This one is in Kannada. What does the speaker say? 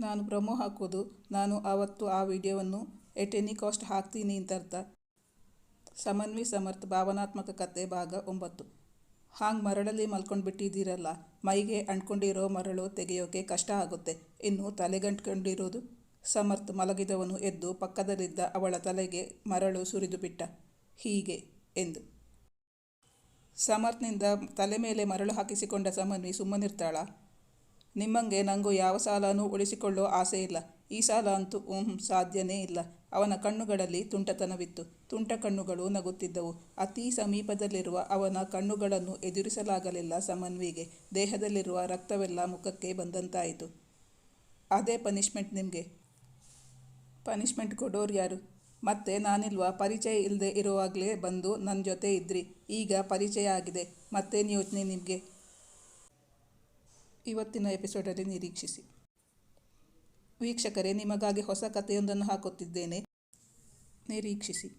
ನಾನು ಪ್ರೊಮೋ ಹಾಕೋದು ನಾನು ಆವತ್ತು ಆ ವಿಡಿಯೋವನ್ನು ಎಟ್ ಎನಿ ಕಾಸ್ಟ್ ಹಾಕ್ತೀನಿ ಅಂತರ್ಥ. ಸಮನ್ವಿ ಸಮರ್ಥ್ ಭಾವನಾತ್ಮಕ ಕತೆ ಭಾಗ 9. ಹಾಂಗ್ ಮರಳಲ್ಲಿ ಮಲ್ಕೊಂಡು ಬಿಟ್ಟಿದ್ದೀರಲ್ಲ, ಮೈಗೆ ಅಂಟ್ಕೊಂಡಿರೋ ಮರಳು ತೆಗೆಯೋಕೆ ಕಷ್ಟ ಆಗುತ್ತೆ, ಇನ್ನು ತಲೆಗಂಟ್ಕೊಂಡಿರೋದು. ಸಮರ್ಥ್ ಮಲಗಿದವನು ಎದ್ದು ಪಕ್ಕದಲ್ಲಿದ್ದ ಅವಳ ತಲೆಗೆ ಮರಳು ಸುರಿದು ಬಿಟ್ಟ. ಹೀಗೆ ಎಂದು. ಸಮರ್ಥ್ನಿಂದ ತಲೆ ಮೇಲೆ ಮರಳು ಹಾಕಿಸಿಕೊಂಡ ಸಮನ್ವಿ ಸುಮ್ಮನಿರ್ತಾಳ? ನಿಮ್ಮಂಗೆ ನಂಗೂ ಯಾವ ಸಾಲನೂ ಉಳಿಸಿಕೊಳ್ಳೋ ಆಸೆ ಇಲ್ಲ. ಈ ಸಾಲ ಅಂತೂ ಸಾಧ್ಯನೇ ಇಲ್ಲ. ಅವನ ಕಣ್ಣುಗಳಲ್ಲಿ ತುಂಟತನವಿತ್ತು. ತುಂಟ ಕಣ್ಣುಗಳು ನಗುತ್ತಿದ್ದವು. ಅತೀ ಸಮೀಪದಲ್ಲಿರುವ ಅವನ ಕಣ್ಣುಗಳನ್ನು ಎದುರಿಸಲಾಗಲಿಲ್ಲ ಸಮನ್ವಿಗೆ. ದೇಹದಲ್ಲಿರುವ ರಕ್ತವೆಲ್ಲ ಮುಖಕ್ಕೆ ಬಂದಂತಾಯಿತು. ಅದೇ ಪನಿಷ್ಮೆಂಟ್ ನಿಮಗೆ? ಪನಿಷ್ಮೆಂಟ್ ಕೊಡೋರು ಯಾರು? ಮತ್ತೆ ನಾನಿಲ್ವಾ? ಪರಿಚಯ ಇಲ್ಲದೆ ಇರುವಾಗಲೇ ಬಂದು ನನ್ನ ಜೊತೆ ಇದ್ರಿ, ಈಗ ಪರಿಚಯ ಆಗಿದೆ, ಮತ್ತೇನು ಯೋಚನೆ ನಿಮಗೆ? ಇವತ್ತಿನ ಎಪಿಸೋಡಲ್ಲಿ ನಿರೀಕ್ಷಿಸಿ. ವೀಕ್ಷಕರೇ, ನಿಮಗಾಗಿ ಹೊಸ ಕಥೆಯೊಂದನ್ನು ಹಾಕುತ್ತಿದ್ದೇನೆ, ನಿರೀಕ್ಷಿಸಿ.